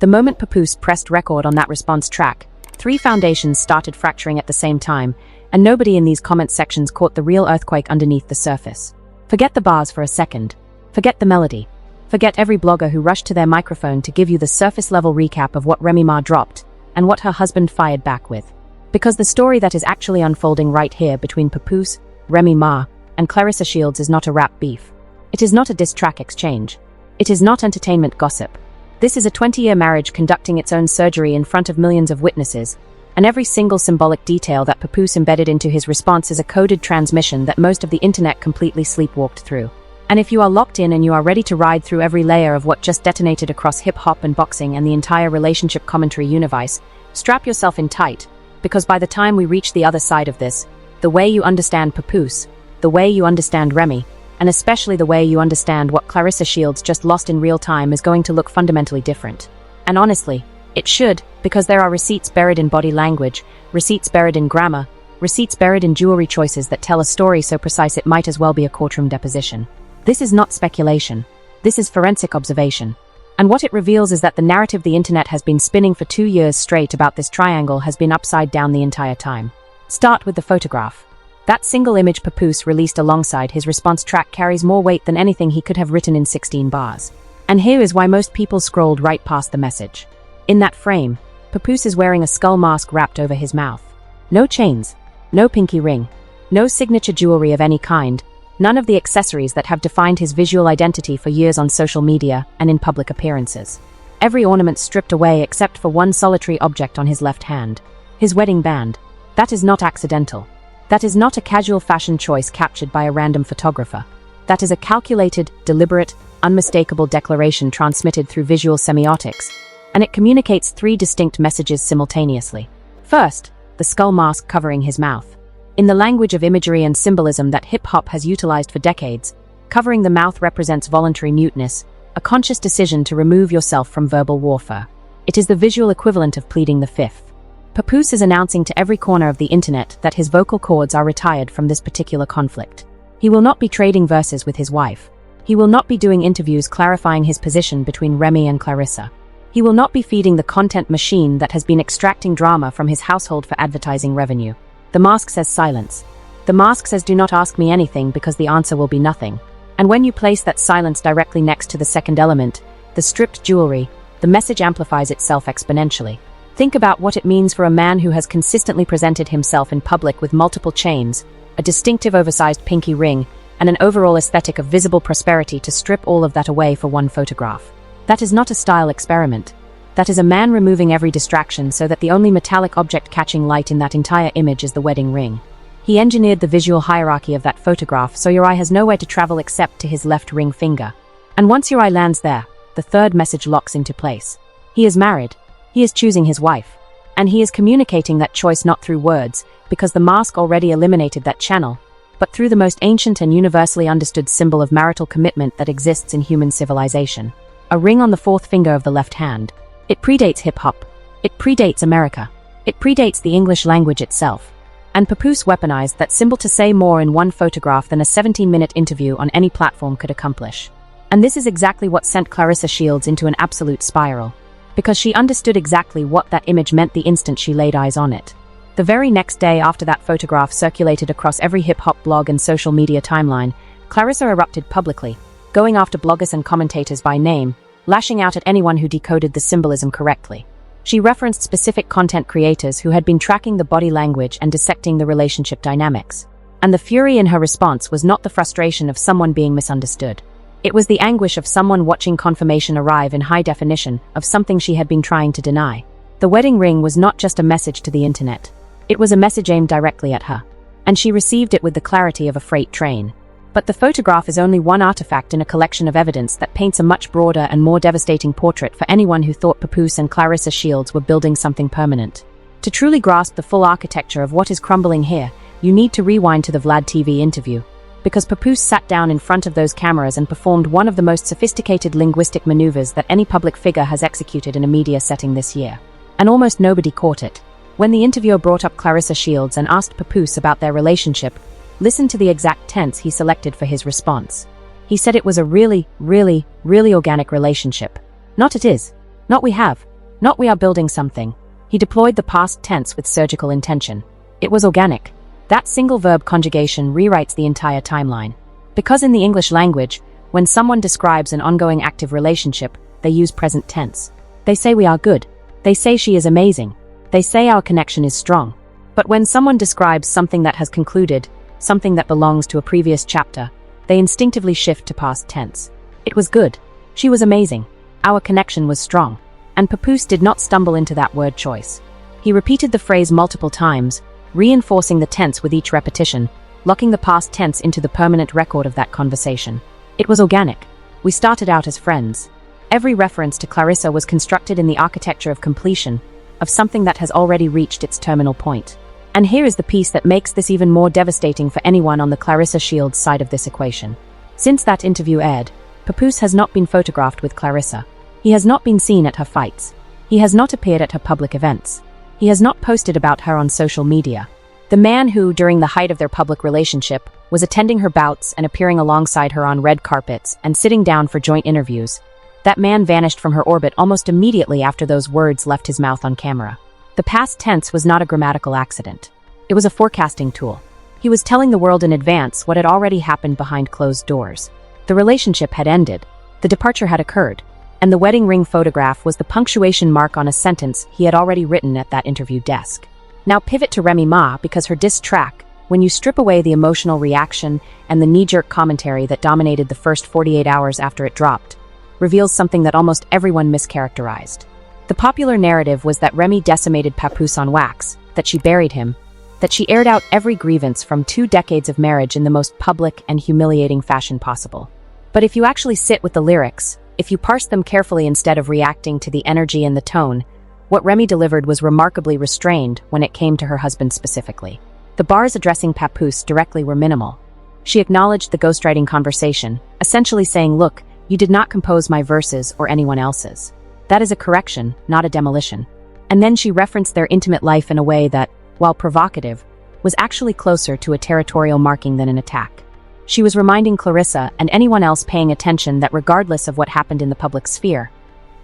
The moment Papoose pressed record on that response track, 3 foundations started fracturing at the same time, and nobody in these comment sections caught the real earthquake underneath the surface. Forget the bars for a second. Forget the melody. Forget every blogger who rushed to their microphone to give you the surface-level recap of what Remy Ma dropped, and what her husband fired back with. Because the story that is actually unfolding right here between Papoose, Remy Ma, and Clarissa Shields is not a rap beef. It is not a diss track exchange. It is not entertainment gossip. This is a 20-year marriage conducting its own surgery in front of millions of witnesses, and every single symbolic detail that Papoose embedded into his response is a coded transmission that most of the internet completely sleepwalked through. And if you are locked in and you are ready to ride through every layer of what just detonated across hip-hop and boxing and the entire relationship commentary universe, strap yourself in tight, because by the time we reach the other side of this, the way you understand Papoose, the way you understand Remy, and especially the way you understand what Clarissa Shields just lost in real time is going to look fundamentally different. And honestly, it should, because there are receipts buried in body language, receipts buried in grammar, receipts buried in jewelry choices that tell a story so precise it might as well be a courtroom deposition. This is not speculation. This is forensic observation. And what it reveals is that the narrative the internet has been spinning for 2 years straight about this triangle has been upside down the entire time. Start with the photograph. That single image Papoose released alongside his response track carries more weight than anything he could have written in 16 bars. And here is why most people scrolled right past the message. In that frame, Papoose is wearing a skull mask wrapped over his mouth. No chains, no pinky ring, no signature jewelry of any kind, none of the accessories that have defined his visual identity for years on social media and in public appearances. Every ornament stripped away except for one solitary object on his left hand. His wedding band. That is not accidental. That is not a casual fashion choice captured by a random photographer. That is a calculated, deliberate, unmistakable declaration transmitted through visual semiotics, and it communicates 3 distinct messages simultaneously. First, the skull mask covering his mouth. In the language of imagery and symbolism that hip-hop has utilized for decades, covering the mouth represents voluntary muteness, a conscious decision to remove yourself from verbal warfare. It is the visual equivalent of pleading the fifth. Papoose is announcing to every corner of the internet that his vocal cords are retired from this particular conflict. He will not be trading verses with his wife. He will not be doing interviews clarifying his position between Remy and Clarissa. He will not be feeding the content machine that has been extracting drama from his household for advertising revenue. The mask says silence. The mask says do not ask me anything because the answer will be nothing. And when you place that silence directly next to the second element, the stripped jewelry, the message amplifies itself exponentially. Think about what it means for a man who has consistently presented himself in public with multiple chains, a distinctive oversized pinky ring, and an overall aesthetic of visible prosperity to strip all of that away for one photograph. That is not a style experiment. That is a man removing every distraction so that the only metallic object catching light in that entire image is the wedding ring. He engineered the visual hierarchy of that photograph so your eye has nowhere to travel except to his left ring finger. And once your eye lands there, the third message locks into place. He is married. He is choosing his wife. And he is communicating that choice not through words, because the mask already eliminated that channel, but through the most ancient and universally understood symbol of marital commitment that exists in human civilization. A ring on the fourth finger of the left hand. It predates hip-hop. It predates America. It predates the English language itself. And Papoose weaponized that symbol to say more in one photograph than a 17-minute interview on any platform could accomplish. And this is exactly what sent Clarissa Shields into an absolute spiral. Because she understood exactly what that image meant the instant she laid eyes on it. The very next day after that photograph circulated across every hip-hop blog and social media timeline, Clarissa erupted publicly, going after bloggers and commentators by name, lashing out at anyone who decoded the symbolism correctly. She referenced specific content creators who had been tracking the body language and dissecting the relationship dynamics. And the fury in her response was not the frustration of someone being misunderstood. It was the anguish of someone watching confirmation arrive in high definition of something she had been trying to deny. The wedding ring was not just a message to the internet. It was a message aimed directly at her. And she received it with the clarity of a freight train. But the photograph is only one artifact in a collection of evidence that paints a much broader and more devastating portrait for anyone who thought Papoose and Clarissa Shields were building something permanent. To truly grasp the full architecture of what is crumbling here, you need to rewind to the Vlad TV interview. Because Papoose sat down in front of those cameras and performed one of the most sophisticated linguistic maneuvers that any public figure has executed in a media setting this year. And almost nobody caught it. When the interviewer brought up Clarissa Shields and asked Papoose about their relationship, listen to the exact tense he selected for his response. He said it was a really, really, really organic relationship. Not it is. Not we have. Not we are building something. He deployed the past tense with surgical intention. It was organic. That single verb conjugation rewrites the entire timeline. Because in the English language, when someone describes an ongoing active relationship, they use present tense. They say we are good. They say she is amazing. They say our connection is strong. But when someone describes something that has concluded, something that belongs to a previous chapter, they instinctively shift to past tense. It was good. She was amazing. Our connection was strong. And Papoose did not stumble into that word choice. He repeated the phrase multiple times, reinforcing the tense with each repetition, locking the past tense into the permanent record of that conversation. It was organic. We started out as friends. Every reference to Clarissa was constructed in the architecture of completion, of something that has already reached its terminal point. And here is the piece that makes this even more devastating for anyone on the Clarissa Shields side of this equation. Since that interview aired, Papoose has not been photographed with Clarissa. He has not been seen at her fights. He has not appeared at her public events. He has not posted about her on social media. The man who, during the height of their public relationship, was attending her bouts and appearing alongside her on red carpets and sitting down for joint interviews, that man vanished from her orbit almost immediately after those words left his mouth on camera. The past tense was not a grammatical accident. It was a forecasting tool. He was telling the world in advance what had already happened behind closed doors. The relationship had ended. The departure had occurred. And the wedding ring photograph was the punctuation mark on a sentence he had already written at that interview desk. Now pivot to Remy Ma, because her diss track, when you strip away the emotional reaction and the knee-jerk commentary that dominated the first 48 hours after it dropped, reveals something that almost everyone mischaracterized. The popular narrative was that Remy decimated Papoose on wax, that she buried him, that she aired out every grievance from 2 decades of marriage in the most public and humiliating fashion possible. But if you actually sit with the lyrics, if you parse them carefully instead of reacting to the energy and the tone, what Remy delivered was remarkably restrained when it came to her husband specifically. The bars addressing Papoose directly were minimal. She acknowledged the ghostwriting conversation, essentially saying, "Look, you did not compose my verses or anyone else's. That is a correction, not a demolition." And then she referenced their intimate life in a way that, while provocative, was actually closer to a territorial marking than an attack. She was reminding Clarissa and anyone else paying attention that regardless of what happened in the public sphere,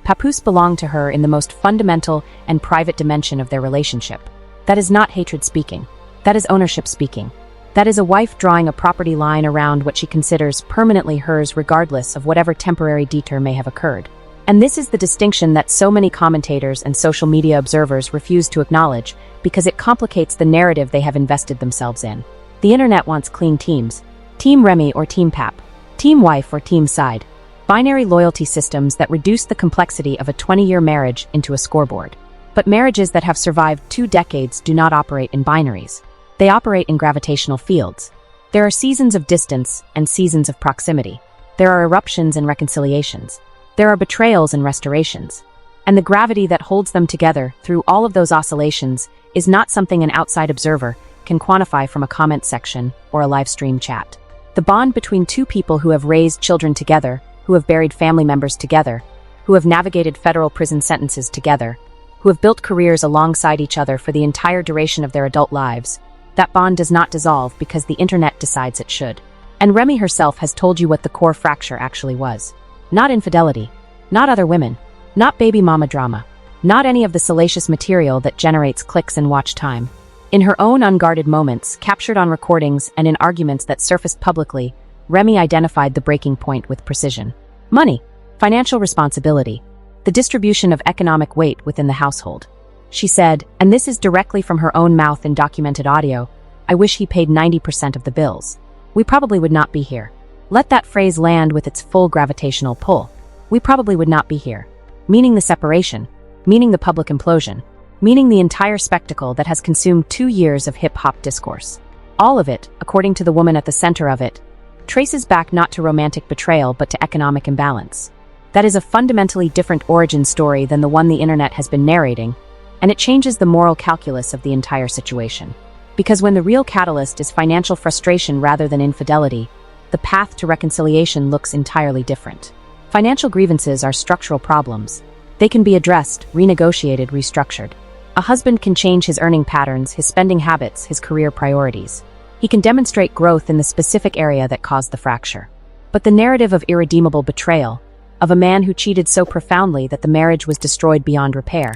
Papoose belonged to her in the most fundamental and private dimension of their relationship. That is not hatred speaking. That is ownership speaking. That is a wife drawing a property line around what she considers permanently hers regardless of whatever temporary detour may have occurred. And this is the distinction that so many commentators and social media observers refuse to acknowledge because it complicates the narrative they have invested themselves in. The internet wants clean teams. Team Remy or Team Pap, Team Wife or Team Side. Binary loyalty systems that reduce the complexity of a 20-year marriage into a scoreboard. But marriages that have survived 2 decades do not operate in binaries. They operate in gravitational fields. There are seasons of distance and seasons of proximity. There are eruptions and reconciliations. There are betrayals and restorations. And the gravity that holds them together through all of those oscillations is not something an outside observer can quantify from a comment section or a live stream chat. The bond between 2 people who have raised children together, who have buried family members together, who have navigated federal prison sentences together, who have built careers alongside each other for the entire duration of their adult lives, that bond does not dissolve because the internet decides it should. And Remy herself has told you what the core fracture actually was. Not infidelity, not other women, not baby mama drama, not any of the salacious material that generates clicks and watch time. In her own unguarded moments, captured on recordings and in arguments that surfaced publicly, Remy identified the breaking point with precision. Money, financial responsibility, the distribution of economic weight within the household. She said, and this is directly from her own mouth in documented audio, "I wish he paid 90% of the bills. We probably would not be here." Let that phrase land with its full gravitational pull. We probably would not be here. Meaning the separation, meaning the public implosion, meaning the entire spectacle that has consumed 2 years of hip-hop discourse. All of it, according to the woman at the center of it, traces back not to romantic betrayal but to economic imbalance. That is a fundamentally different origin story than the one the internet has been narrating, and it changes the moral calculus of the entire situation. Because when the real catalyst is financial frustration rather than infidelity, the path to reconciliation looks entirely different. Financial grievances are structural problems. They can be addressed, renegotiated, restructured. A husband can change his earning patterns, his spending habits, his career priorities. He can demonstrate growth in the specific area that caused the fracture. But the narrative of irredeemable betrayal, of a man who cheated so profoundly that the marriage was destroyed beyond repair.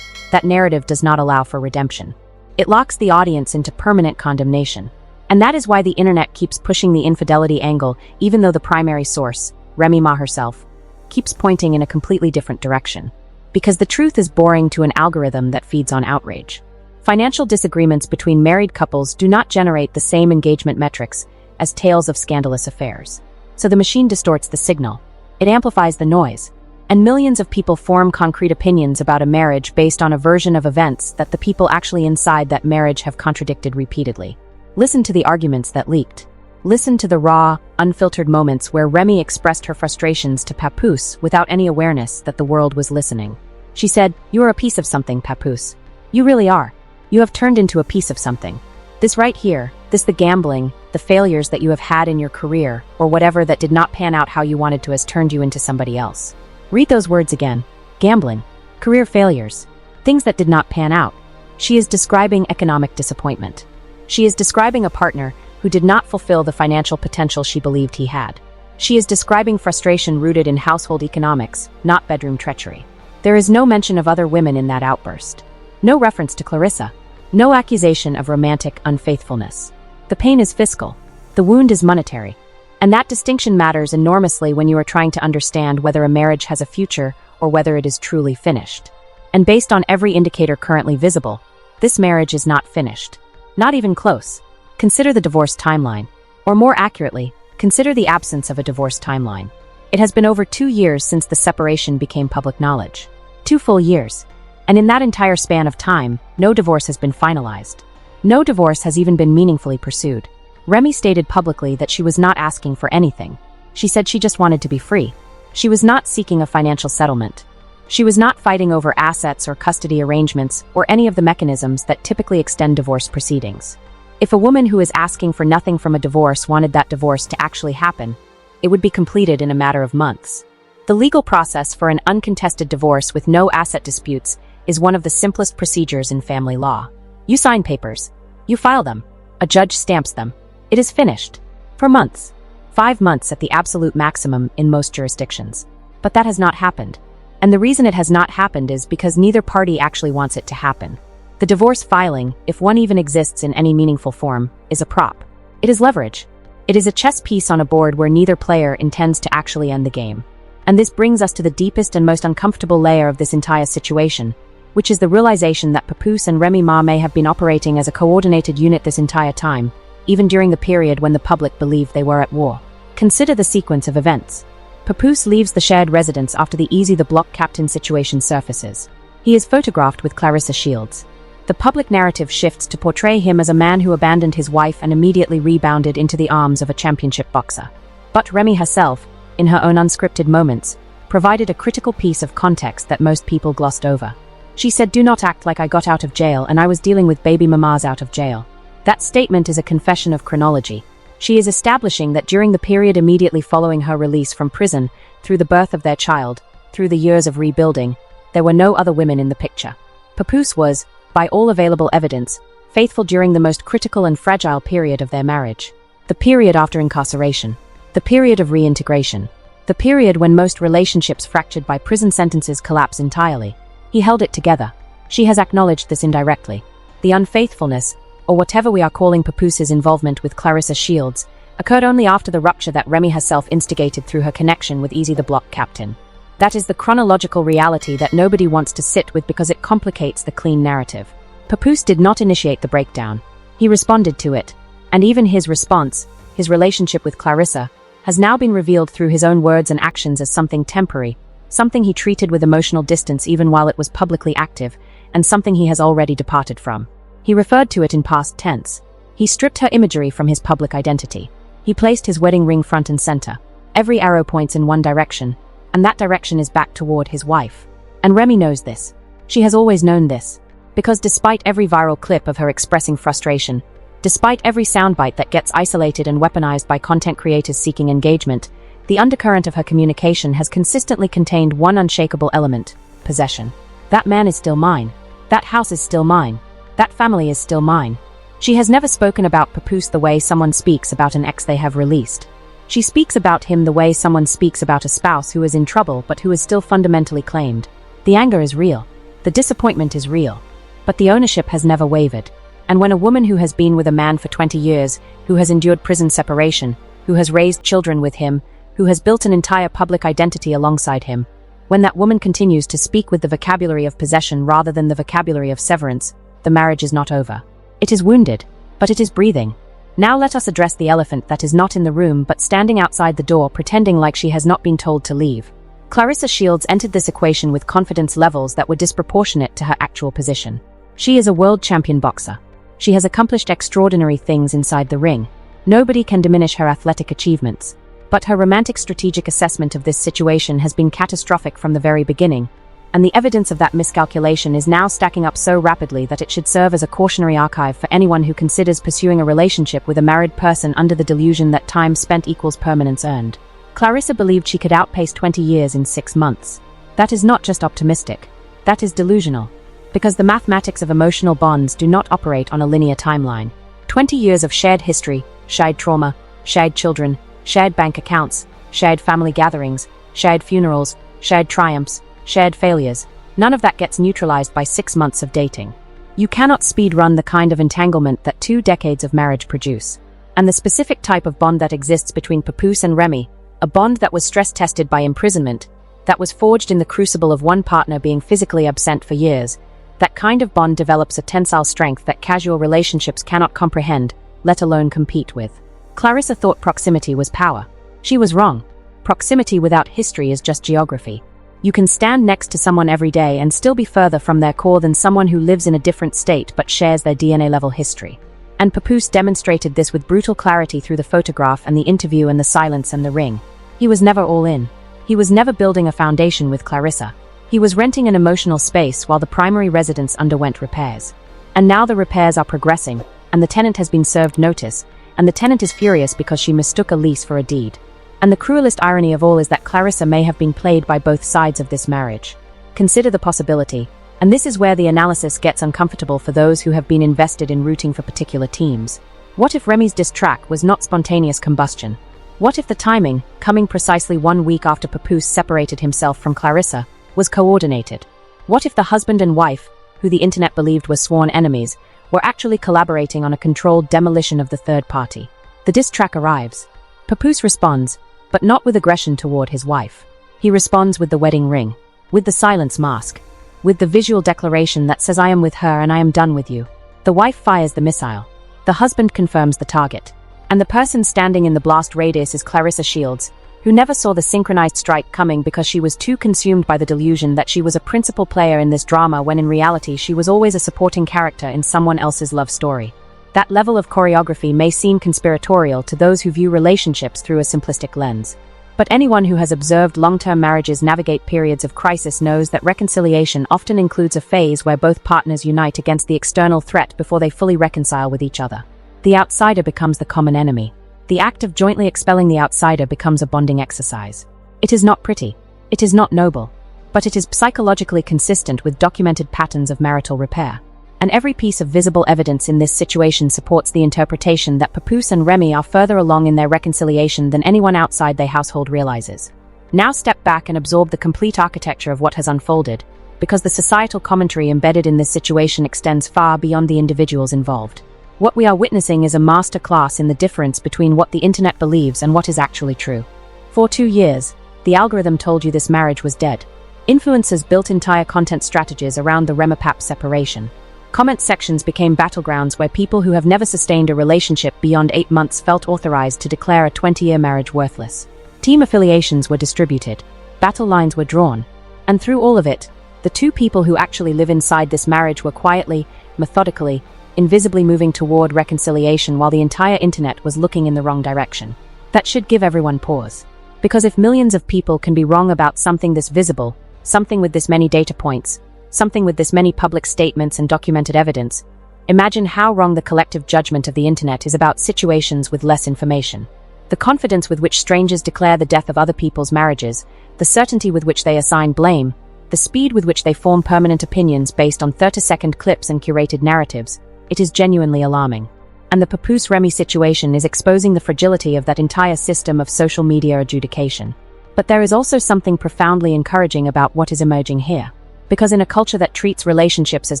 That narrative does not allow for redemption. It locks the audience into permanent condemnation. And that is why the internet keeps pushing the infidelity angle, even though the primary source, Remy Ma herself, keeps pointing in a completely different direction. Because the truth is boring to an algorithm that feeds on outrage. Financial disagreements between married couples do not generate the same engagement metrics as tales of scandalous affairs. So the machine distorts the signal. It amplifies the noise. And millions of people form concrete opinions about a marriage based on a version of events that the people actually inside that marriage have contradicted repeatedly. Listen to the arguments that leaked. Listen to the raw, unfiltered moments where Remy expressed her frustrations to Papoose without any awareness that the world was listening. She said, "You are a piece of something, Papoose. You really are. You have turned into a piece of something. This right here, the gambling, the failures that you have had in your career, or whatever that did not pan out how you wanted to has turned you into somebody else." Read those words again. Gambling, career failures, things that did not pan out. She is describing economic disappointment. She is describing a partner who did not fulfill the financial potential she believed he had. She is describing frustration rooted in household economics, not bedroom treachery. There is no mention of other women in that outburst. No reference to Clarissa. No accusation of romantic unfaithfulness. The pain is fiscal. The wound is monetary. And that distinction matters enormously when you are trying to understand whether a marriage has a future or whether it is truly finished. And based on every indicator currently visible, this marriage is not finished. Not even close. Consider the divorce timeline. Or more accurately, consider the absence of a divorce timeline. It has been over 2 years since the separation became public knowledge. 2 full years. And in that entire span of time, no divorce has been finalized. No divorce has even been meaningfully pursued. Remy stated publicly that she was not asking for anything. She said she just wanted to be free. She was not seeking a financial settlement. She was not fighting over assets or custody arrangements or any of the mechanisms that typically extend divorce proceedings. If a woman who is asking for nothing from a divorce wanted that divorce to actually happen, it would be completed in a matter of months. The legal process for an uncontested divorce with no asset disputes is one of the simplest procedures in family law. You sign papers. You file them. A judge stamps them. It is finished. For months. 5 months at the absolute maximum in most jurisdictions. But that has not happened. And the reason it has not happened is because neither party actually wants it to happen. The divorce filing, if one even exists in any meaningful form, is a prop. It is leverage. It is a chess piece on a board where neither player intends to actually end the game. And this brings us to the deepest and most uncomfortable layer of this entire situation, which is the realization that Papoose and Remy Ma may have been operating as a coordinated unit this entire time, even during the period when the public believed they were at war. Consider the sequence of events. Papoose leaves the shared residence after the Easy the Block captain situation surfaces. He is photographed with Clarissa Shields. The public narrative shifts to portray him as a man who abandoned his wife and immediately rebounded into the arms of a championship boxer. But Remy herself, in her own unscripted moments, provided a critical piece of context that most people glossed over. She said, "Do not act like I got out of jail and I was dealing with baby mamas out of jail." That statement is a confession of chronology. She is establishing that during the period immediately following her release from prison, through the birth of their child, through the years of rebuilding, there were no other women in the picture. Papoose was, by all available evidence, faithful during the most critical and fragile period of their marriage. The period after incarceration. The period of reintegration. The period when most relationships fractured by prison sentences collapse entirely. He held it together. She has acknowledged this indirectly. The unfaithfulness, or whatever we are calling Papoose's involvement with Clarissa Shields, occurred only after the rupture that Remy herself instigated through her connection with Easy the Block captain. That is the chronological reality that nobody wants to sit with because it complicates the clean narrative. Papoose did not initiate the breakdown. He responded to it. And even his response, his relationship with Clarissa, has now been revealed through his own words and actions as something temporary, something he treated with emotional distance even while it was publicly active, and something he has already departed from. He referred to it in past tense. He stripped her imagery from his public identity. He placed his wedding ring front and center. Every arrow points in one direction, and that direction is back toward his wife. And Remy knows this. She has always known this. Because despite every viral clip of her expressing frustration, despite every soundbite that gets isolated and weaponized by content creators seeking engagement, the undercurrent of her communication has consistently contained one unshakable element: possession. That man is still mine. That house is still mine. That family is still mine. She has never spoken about Papoose the way someone speaks about an ex they have released. She speaks about him the way someone speaks about a spouse who is in trouble but who is still fundamentally claimed. The anger is real. The disappointment is real. But the ownership has never wavered. And when a woman who has been with a man for 20 years, who has endured prison separation, who has raised children with him, who has built an entire public identity alongside him, when that woman continues to speak with the vocabulary of possession rather than the vocabulary of severance, the marriage is not over. It is wounded, but it is breathing. Now let us address the elephant that is not in the room but standing outside the door pretending like she has not been told to leave. Clarissa Shields entered this equation with confidence levels that were disproportionate to her actual position. She is a world champion boxer. She has accomplished extraordinary things inside the ring. Nobody can diminish her athletic achievements. But her romantic strategic assessment of this situation has been catastrophic from the very beginning, and the evidence of that miscalculation is now stacking up so rapidly that it should serve as a cautionary archive for anyone who considers pursuing a relationship with a married person under the delusion that time spent equals permanence earned. Clarissa believed she could outpace 20 years in 6 months. That is not just optimistic. That is delusional. Because the mathematics of emotional bonds do not operate on a linear timeline. 20 years of shared history, shared trauma, shared children, shared bank accounts, shared family gatherings, shared funerals, shared triumphs, shared failures. None of that gets neutralized by 6 months of dating. You cannot speed-run the kind of entanglement that 2 decades of marriage produce. And the specific type of bond that exists between Papoose and Remy, a bond that was stress-tested by imprisonment, that was forged in the crucible of one partner being physically absent for years, that kind of bond develops a tensile strength that casual relationships cannot comprehend, let alone compete with. Clarissa thought proximity was power. She was wrong. Proximity without history is just geography. You can stand next to someone every day and still be further from their core than someone who lives in a different state but shares their DNA-level history. And Papoose demonstrated this with brutal clarity through the photograph and the interview and the silence and the ring. He was never all in. He was never building a foundation with Clarissa. He was renting an emotional space while the primary residence underwent repairs. And now the repairs are progressing, and the tenant has been served notice, and the tenant is furious because she mistook a lease for a deed. And the cruelest irony of all is that Clarissa may have been played by both sides of this marriage. Consider the possibility, and this is where the analysis gets uncomfortable for those who have been invested in rooting for particular teams. What if Remy's diss track was not spontaneous combustion? What if the timing, coming precisely 1 week after Papoose separated himself from Clarissa, was coordinated? What if the husband and wife, who the internet believed were sworn enemies, were actually collaborating on a controlled demolition of the third party? The diss track arrives. Papoose responds, but not with aggression toward his wife. He responds with the wedding ring, with the silence mask, with the visual declaration that says I am with her and I am done with you. The wife fires the missile. The husband confirms the target. And the person standing in the blast radius is Clarissa Shields, who never saw the synchronized strike coming because she was too consumed by the delusion that she was a principal player in this drama when in reality she was always a supporting character in someone else's love story. That level of choreography may seem conspiratorial to those who view relationships through a simplistic lens. But anyone who has observed long-term marriages navigate periods of crisis knows that reconciliation often includes a phase where both partners unite against the external threat before they fully reconcile with each other. The outsider becomes the common enemy. The act of jointly expelling the outsider becomes a bonding exercise. It is not pretty. It is not noble. But it is psychologically consistent with documented patterns of marital repair. And every piece of visible evidence in this situation supports the interpretation that Papoose and Remy are further along in their reconciliation than anyone outside their household realizes. Now step back and absorb the complete architecture of what has unfolded, because the societal commentary embedded in this situation extends far beyond the individuals involved. What we are witnessing is a master class in the difference between what the internet believes and what is actually true. For 2 years, the algorithm told you this marriage was dead. Influencers built entire content strategies around the Remy Ma separation. Comment sections became battlegrounds where people who have never sustained a relationship beyond 8 months felt authorized to declare a 20-year marriage worthless. Team affiliations were distributed. Battle lines were drawn. And through all of it, the 2 people who actually live inside this marriage were quietly, methodically, invisibly moving toward reconciliation while the entire internet was looking in the wrong direction. That should give everyone pause. Because if millions of people can be wrong about something this visible, something with this many data points, something with this many public statements and documented evidence, imagine how wrong the collective judgment of the internet is about situations with less information. The confidence with which strangers declare the death of other people's marriages, the certainty with which they assign blame, the speed with which they form permanent opinions based on 30-second clips and curated narratives, it is genuinely alarming. And the Papoose Remy situation is exposing the fragility of that entire system of social media adjudication. But there is also something profoundly encouraging about what is emerging here. Because in a culture that treats relationships as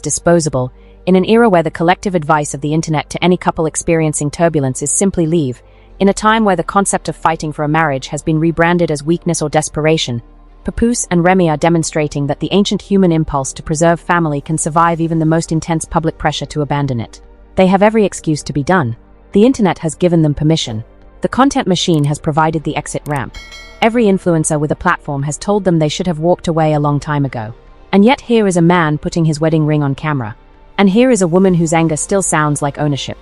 disposable, in an era where the collective advice of the internet to any couple experiencing turbulence is simply leave, in a time where the concept of fighting for a marriage has been rebranded as weakness or desperation, Papoose and Remy are demonstrating that the ancient human impulse to preserve family can survive even the most intense public pressure to abandon it. They have every excuse to be done. The internet has given them permission. The content machine has provided the exit ramp. Every influencer with a platform has told them they should have walked away a long time ago. And yet here is a man putting his wedding ring on camera. And here is a woman whose anger still sounds like ownership.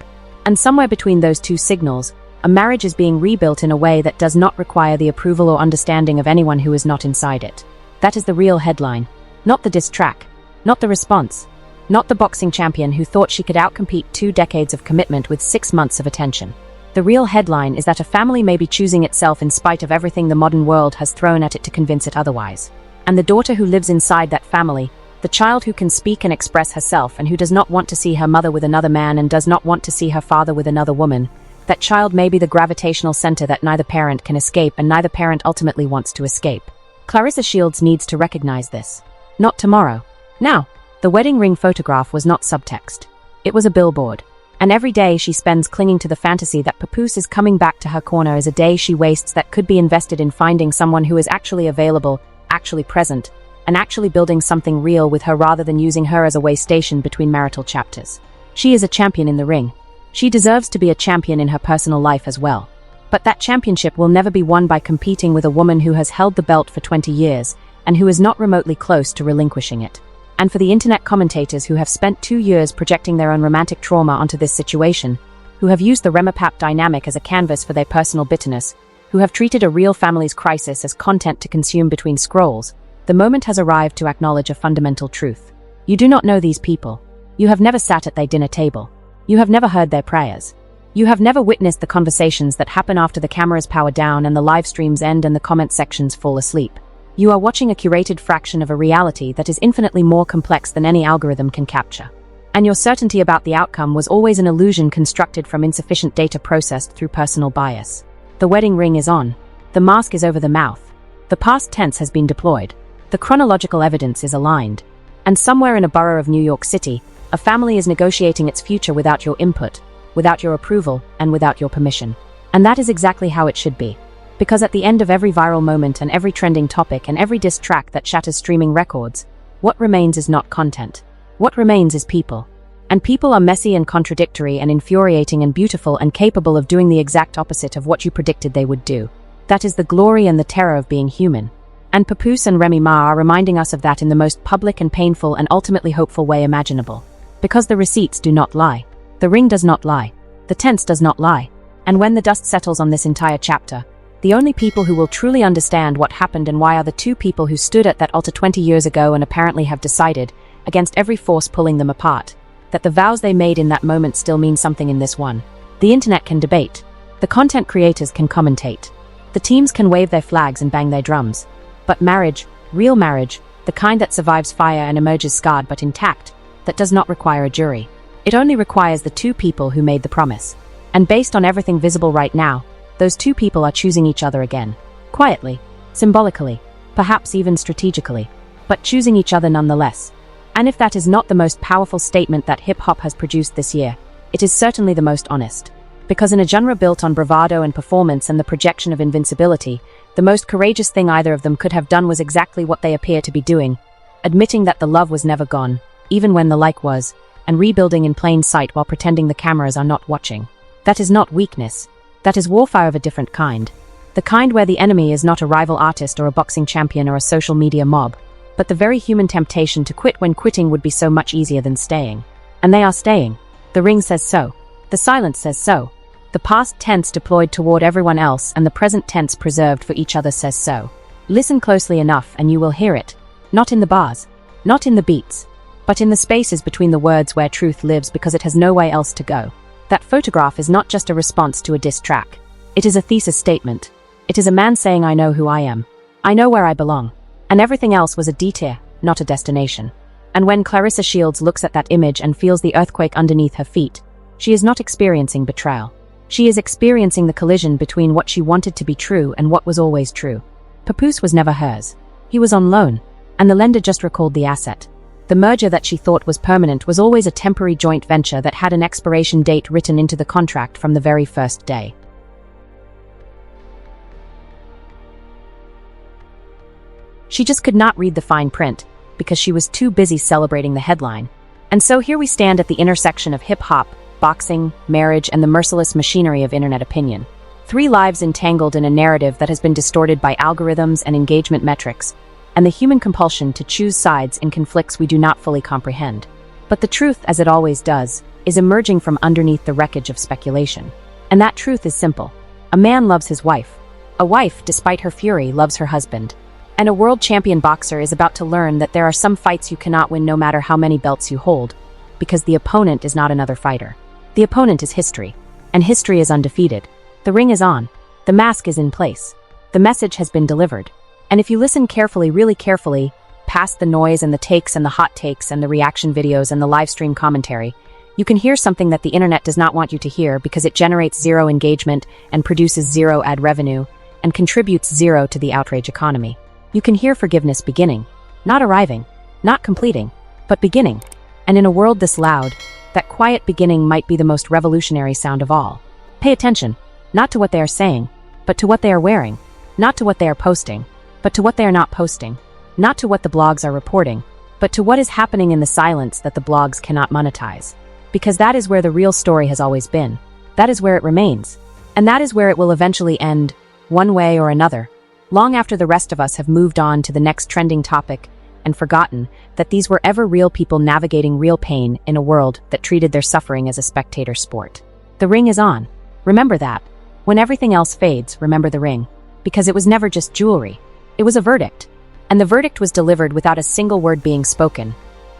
And somewhere between those two signals, a marriage is being rebuilt in a way that does not require the approval or understanding of anyone who is not inside it. That is the real headline. Not the diss track. Not the response. Not the boxing champion who thought she could outcompete 2 decades of commitment with 6 months of attention. The real headline is that a family may be choosing itself in spite of everything the modern world has thrown at it to convince it otherwise. And the daughter who lives inside that family, the child who can speak and express herself and who does not want to see her mother with another man and does not want to see her father with another woman, that child may be the gravitational center that neither parent can escape and neither parent ultimately wants to escape. Clarissa Shields needs to recognize this. Not tomorrow. Now. The wedding ring photograph was not subtext. It was a billboard. And every day she spends clinging to the fantasy that Papoose is coming back to her corner is a day she wastes that could be invested in finding someone who is actually available, actually present, and actually building something real with her rather than using her as a way station between marital chapters. She is a champion in the ring. She deserves to be a champion in her personal life as well. But that championship will never be won by competing with a woman who has held the belt for 20 years and who is not remotely close to relinquishing it. And for the internet commentators who have spent 2 years projecting their own romantic trauma onto this situation, who have used the Remy Ma dynamic as a canvas for their personal bitterness, who have treated a real family's crisis as content to consume between scrolls, the moment has arrived to acknowledge a fundamental truth. You do not know these people. You have never sat at their dinner table. You have never heard their prayers. You have never witnessed the conversations that happen after the cameras power down and the live streams end and the comment sections fall asleep. You are watching a curated fraction of a reality that is infinitely more complex than any algorithm can capture. And your certainty about the outcome was always an illusion constructed from insufficient data processed through personal bias. The wedding ring is on. The mask is over the mouth. The past tense has been deployed. The chronological evidence is aligned. And somewhere in a borough of New York City, a family is negotiating its future without your input, without your approval, and without your permission. And that is exactly how it should be. Because at the end of every viral moment and every trending topic and every diss track that shatters streaming records, what remains is not content. What remains is people. And people are messy and contradictory and infuriating and beautiful and capable of doing the exact opposite of what you predicted they would do. That is the glory and the terror of being human. And Papoose and Remy Ma are reminding us of that in the most public and painful and ultimately hopeful way imaginable. Because the receipts do not lie. The ring does not lie. The tense does not lie. And when the dust settles on this entire chapter, the only people who will truly understand what happened and why are the 2 people who stood at that altar 20 years ago and apparently have decided, against every force pulling them apart, that the vows they made in that moment still mean something in this one. The internet can debate. The content creators can commentate. The teams can wave their flags and bang their drums. But marriage, real marriage, the kind that survives fire and emerges scarred but intact, that does not require a jury. It only requires the 2 people who made the promise. And based on everything visible right now, those 2 people are choosing each other again. Quietly, symbolically, perhaps even strategically, but choosing each other nonetheless. And if that is not the most powerful statement that hip-hop has produced this year, it is certainly the most honest. Because in a genre built on bravado and performance and the projection of invincibility, the most courageous thing either of them could have done was exactly what they appear to be doing, admitting that the love was never gone, even when the like was, and rebuilding in plain sight while pretending the cameras are not watching. That is not weakness. That is warfare of a different kind. The kind where the enemy is not a rival artist or a boxing champion or a social media mob, but the very human temptation to quit when quitting would be so much easier than staying. And they are staying. The ring says so. The silence says so. The past tense deployed toward everyone else and the present tense preserved for each other says so. Listen closely enough and you will hear it. Not in the bars. Not in the beats. But in the spaces between the words where truth lives because it has no way else to go. That photograph is not just a response to a diss track. It is a thesis statement. It is a man saying I know who I am. I know where I belong. And everything else was a detour, not a destination. And when Clarissa Shields looks at that image and feels the earthquake underneath her feet, She is not experiencing betrayal. She is experiencing the collision between what she wanted to be true and what was always true. Papoose was never hers. He was on loan, and the lender just recalled the asset. The merger that she thought was permanent was always a temporary joint venture that had an expiration date written into the contract from the very first day. She just could not read the fine print, because she was too busy celebrating the headline. And so here we stand at the intersection of hip-hop, boxing, marriage, and the merciless machinery of internet opinion. 3 lives entangled in a narrative that has been distorted by algorithms and engagement metrics, and the human compulsion to choose sides in conflicts we do not fully comprehend. But the truth, as it always does, is emerging from underneath the wreckage of speculation. And that truth is simple. A man loves his wife. A wife, despite her fury, loves her husband. And a world champion boxer is about to learn that there are some fights you cannot win no matter how many belts you hold, because the opponent is not another fighter. The opponent is history, and history is undefeated. The ring is on. The mask is in place. The message has been delivered. And if you listen carefully, really carefully, past the noise and the takes and the hot takes and the reaction videos and the live stream commentary, you can hear something that the internet does not want you to hear because it generates 0 engagement and produces 0 ad revenue and contributes 0 to the outrage economy. You can hear forgiveness beginning, not arriving, not completing, but beginning. And in a world this loud, that quiet beginning might be the most revolutionary sound of all. Pay attention, not to what they are saying, but to what they are wearing, not to what they are posting, but to what they are not posting, not to what the blogs are reporting, but to what is happening in the silence that the blogs cannot monetize. Because that is where the real story has always been. That is where it remains. And that is where it will eventually end, one way or another, long after the rest of us have moved on to the next trending topic and forgotten that these were ever real people navigating real pain in a world that treated their suffering as a spectator sport. The ring is on. Remember that. When everything else fades, remember the ring. Because it was never just jewelry. It was a verdict. And the verdict was delivered without a single word being spoken,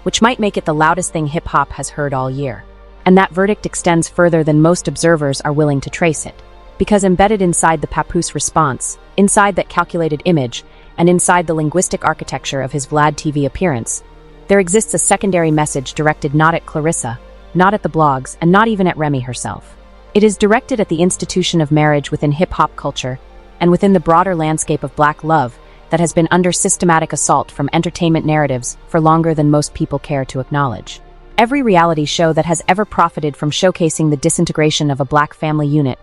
which might make it the loudest thing hip-hop has heard all year. And that verdict extends further than most observers are willing to trace it. Because embedded inside the Papoose response, inside that calculated image, and inside the linguistic architecture of his Vlad TV appearance, there exists a secondary message directed not at Clarissa, not at the blogs, and not even at Remy herself. It is directed at the institution of marriage within hip-hop culture, and within the broader landscape of black love that has been under systematic assault from entertainment narratives for longer than most people care to acknowledge. Every reality show that has ever profited from showcasing the disintegration of a black family unit,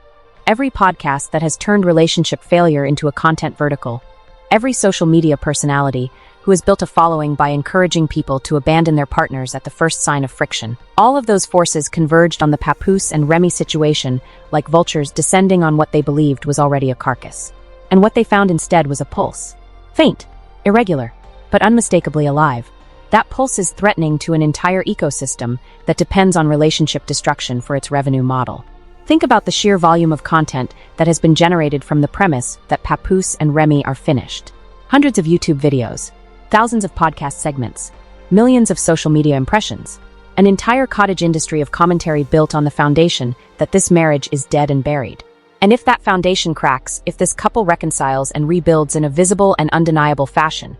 every podcast that has turned relationship failure into a content vertical, every social media personality who has built a following by encouraging people to abandon their partners at the first sign of friction. All of those forces converged on the Papoose and Remy situation like vultures descending on what they believed was already a carcass. And what they found instead was a pulse. Faint, irregular, but unmistakably alive. That pulse is threatening to an entire ecosystem that depends on relationship destruction for its revenue model. Think about the sheer volume of content that has been generated from the premise that Papoose and Remy are finished. Hundreds of YouTube videos, thousands of podcast segments, millions of social media impressions, an entire cottage industry of commentary built on the foundation that this marriage is dead and buried. And if that foundation cracks, if this couple reconciles and rebuilds in a visible and undeniable fashion,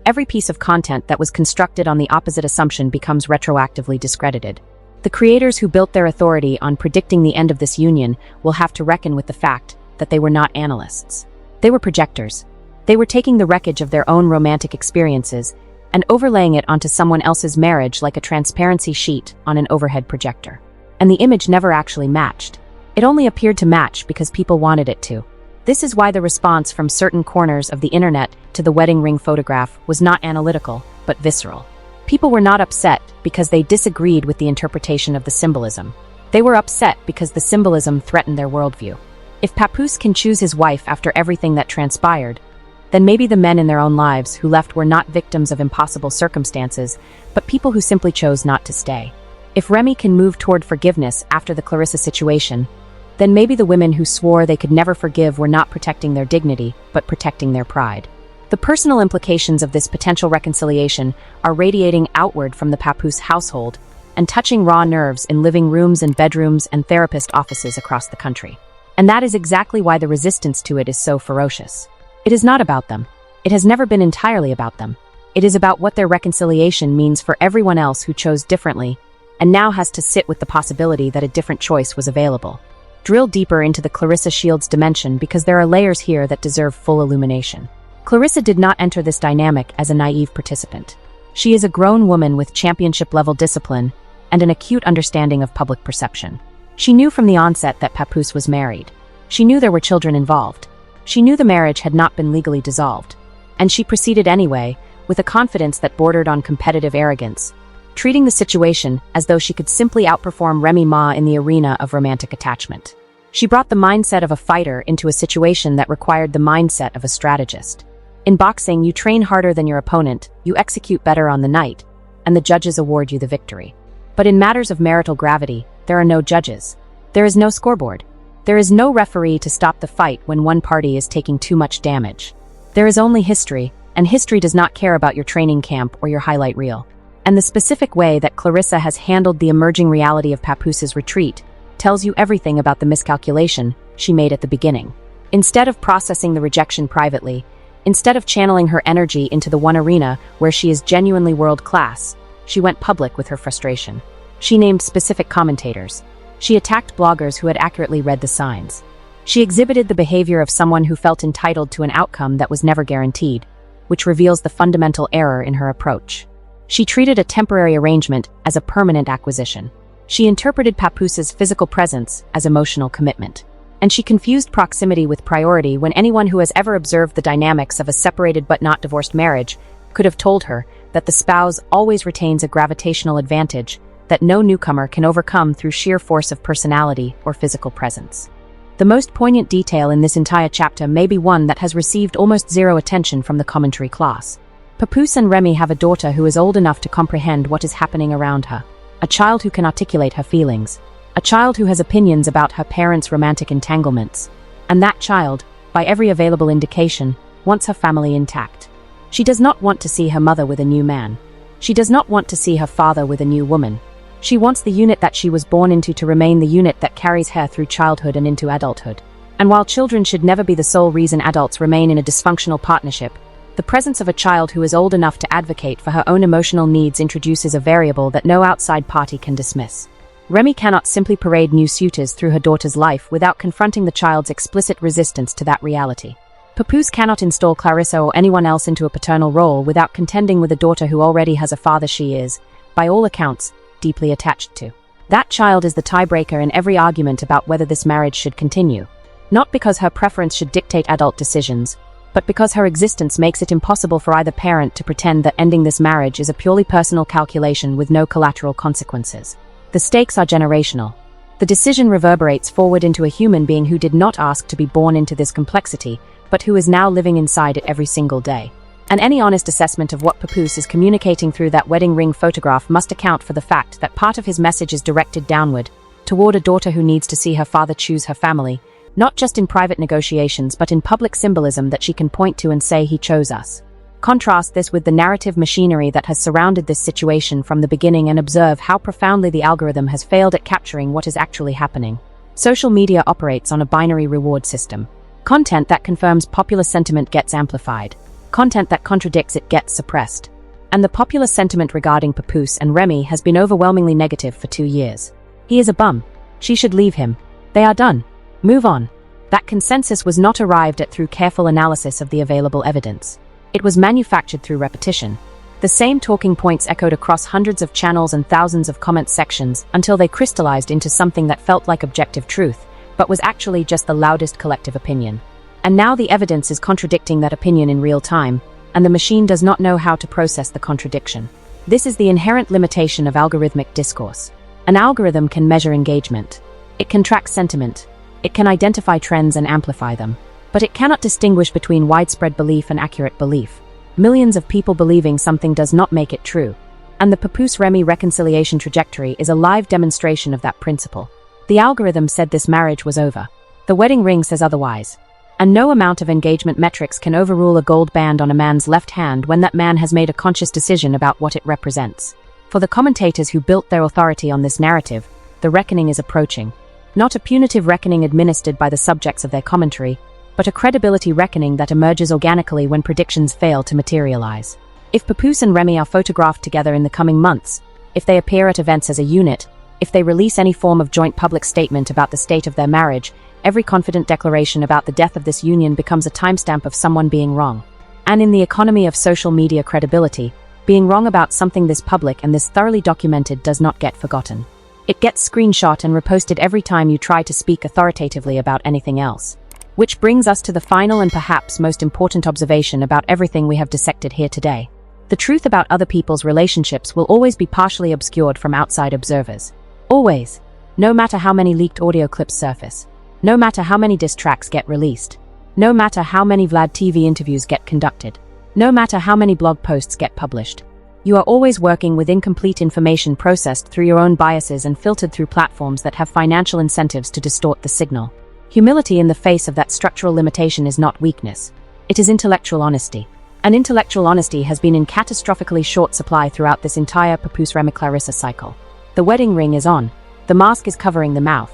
every piece of content that was constructed on the opposite assumption becomes retroactively discredited. The creators who built their authority on predicting the end of this union will have to reckon with the fact that they were not analysts. They were projectors. They were taking the wreckage of their own romantic experiences and overlaying it onto someone else's marriage like a transparency sheet on an overhead projector. And the image never actually matched. It only appeared to match because people wanted it to. This is why the response from certain corners of the internet to the wedding ring photograph was not analytical, but visceral. People were not upset because they disagreed with the interpretation of the symbolism. They were upset because the symbolism threatened their worldview. If Papoose can choose his wife after everything that transpired, then maybe the men in their own lives who left were not victims of impossible circumstances, but people who simply chose not to stay. If Remy can move toward forgiveness after the Clarissa situation, then maybe the women who swore they could never forgive were not protecting their dignity, but protecting their pride. The personal implications of this potential reconciliation are radiating outward from the Papoose household and touching raw nerves in living rooms and bedrooms and therapist offices across the country. And that is exactly why the resistance to it is so ferocious. It is not about them. It has never been entirely about them. It is about what their reconciliation means for everyone else who chose differently and now has to sit with the possibility that a different choice was available. Drill deeper into the Clarissa Shields dimension because there are layers here that deserve full illumination. Clarissa did not enter this dynamic as a naive participant. She is a grown woman with championship-level discipline and an acute understanding of public perception. She knew from the onset that Papoose was married. She knew there were children involved. She knew the marriage had not been legally dissolved. And she proceeded anyway, with a confidence that bordered on competitive arrogance, treating the situation as though she could simply outperform Remy Ma in the arena of romantic attachment. She brought the mindset of a fighter into a situation that required the mindset of a strategist. In boxing, you train harder than your opponent, you execute better on the night, and the judges award you the victory. But in matters of marital gravity, there are no judges. There is no scoreboard. There is no referee to stop the fight when one party is taking too much damage. There is only history, and history does not care about your training camp or your highlight reel. And the specific way that Clarissa has handled the emerging reality of Papoose's retreat tells you everything about the miscalculation she made at the beginning. Instead of processing the rejection privately, instead of channeling her energy into the one arena where she is genuinely world-class, she went public with her frustration. She named specific commentators. She attacked bloggers who had accurately read the signs. She exhibited the behavior of someone who felt entitled to an outcome that was never guaranteed, which reveals the fundamental error in her approach. She treated a temporary arrangement as a permanent acquisition. She interpreted Papoose's physical presence as emotional commitment. And she confused proximity with priority when anyone who has ever observed the dynamics of a separated but not divorced marriage could have told her that the spouse always retains a gravitational advantage that no newcomer can overcome through sheer force of personality or physical presence. The most poignant detail in this entire chapter may be one that has received almost zero attention from the commentary class. Papoose and Remy have a daughter who is old enough to comprehend what is happening around her, a child who can articulate her feelings, a child who has opinions about her parents' romantic entanglements, and that child, by every available indication, wants her family intact. She does not want to see her mother with a new man. She does not want to see her father with a new woman. She wants the unit that she was born into to remain the unit that carries her through childhood and into adulthood. And while children should never be the sole reason adults remain in a dysfunctional partnership, the presence of a child who is old enough to advocate for her own emotional needs introduces a variable that no outside party can dismiss. Remy cannot simply parade new suitors through her daughter's life without confronting the child's explicit resistance to that reality. Papoose cannot install Clarissa or anyone else into a paternal role without contending with a daughter who already has a father she is, by all accounts, deeply attached to. That child is the tiebreaker in every argument about whether this marriage should continue. Not because her preference should dictate adult decisions, but because her existence makes it impossible for either parent to pretend that ending this marriage is a purely personal calculation with no collateral consequences. The stakes are generational. The decision reverberates forward into a human being who did not ask to be born into this complexity, but who is now living inside it every single day. And any honest assessment of what Papoose is communicating through that wedding ring photograph must account for the fact that part of his message is directed downward, toward a daughter who needs to see her father choose her family, not just in private negotiations but in public symbolism that she can point to and say he chose us. Contrast this with the narrative machinery that has surrounded this situation from the beginning and observe how profoundly the algorithm has failed at capturing what is actually happening. Social media operates on a binary reward system. Content that confirms popular sentiment gets amplified. Content that contradicts it gets suppressed. And the popular sentiment regarding Papoose and Remy has been overwhelmingly negative for 2 years. He is a bum. She should leave him. They are done. Move on. That consensus was not arrived at through careful analysis of the available evidence. It was manufactured through repetition. The same talking points echoed across hundreds of channels and thousands of comment sections until they crystallized into something that felt like objective truth, but was actually just the loudest collective opinion. And now the evidence is contradicting that opinion in real time, and the machine does not know how to process the contradiction. This is the inherent limitation of algorithmic discourse. An algorithm can measure engagement. It can track sentiment. It can identify trends and amplify them. But it cannot distinguish between widespread belief and accurate belief. Millions of people believing something does not make it true. And the Papoose-Remy reconciliation trajectory is a live demonstration of that principle. The algorithm said this marriage was over. The wedding ring says otherwise. And no amount of engagement metrics can overrule a gold band on a man's left hand when that man has made a conscious decision about what it represents. For the commentators who built their authority on this narrative, the reckoning is approaching. Not a punitive reckoning administered by the subjects of their commentary, but a credibility reckoning that emerges organically when predictions fail to materialize. If Papoose and Remy are photographed together in the coming months, if they appear at events as a unit, if they release any form of joint public statement about the state of their marriage, every confident declaration about the death of this union becomes a timestamp of someone being wrong. And in the economy of social media credibility, being wrong about something this public and this thoroughly documented does not get forgotten. It gets screenshot and reposted every time you try to speak authoritatively about anything else. Which brings us to the final and perhaps most important observation about everything we have dissected here today. The truth about other people's relationships will always be partially obscured from outside observers. Always. No matter how many leaked audio clips surface. No matter how many diss tracks get released. No matter how many Vlad TV interviews get conducted. No matter how many blog posts get published. You are always working with incomplete information processed through your own biases and filtered through platforms that have financial incentives to distort the signal. Humility in the face of that structural limitation is not weakness. It is intellectual honesty. And intellectual honesty has been in catastrophically short supply throughout this entire Papoose Remy Clarissa cycle. The wedding ring is on. The mask is covering the mouth.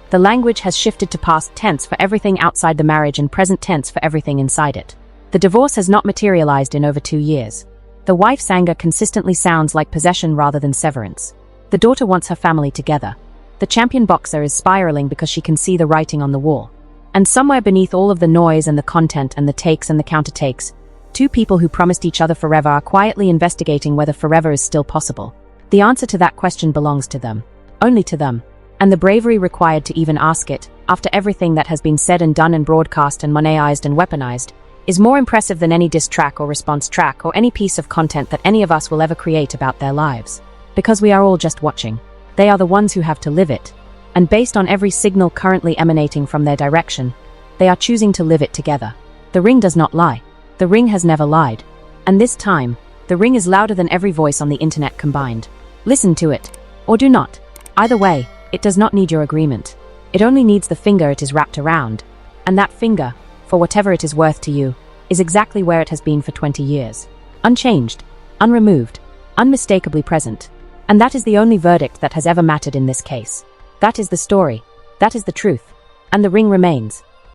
The language has shifted to past tense for everything outside the marriage and present tense for everything inside it. The divorce has not materialized in over 2 years. The wife's anger consistently sounds like possession rather than severance. The daughter wants her family together. The champion boxer is spiraling because she can see the writing on the wall. And somewhere beneath all of the noise and the content and the takes and the counter-takes, two people who promised each other forever are quietly investigating whether forever is still possible. The answer to that question belongs to them. Only to them. And the bravery required to even ask it, after everything that has been said and done and broadcast and monetized and weaponized, is more impressive than any diss track or response track or any piece of content that any of us will ever create about their lives. Because we are all just watching. They are the ones who have to live it. And based on every signal currently emanating from their direction, they are choosing to live it together. The ring does not lie. The ring has never lied. And this time, the ring is louder than every voice on the internet combined. Listen to it. Or do not. Either way, it does not need your agreement. It only needs the finger it is wrapped around. And that finger, for whatever it is worth to you, is exactly where it has been for 20 years. Unchanged, unremoved, unmistakably present. And that is the only verdict that has ever mattered in this case. That is the story. That is the truth. And the ring remains.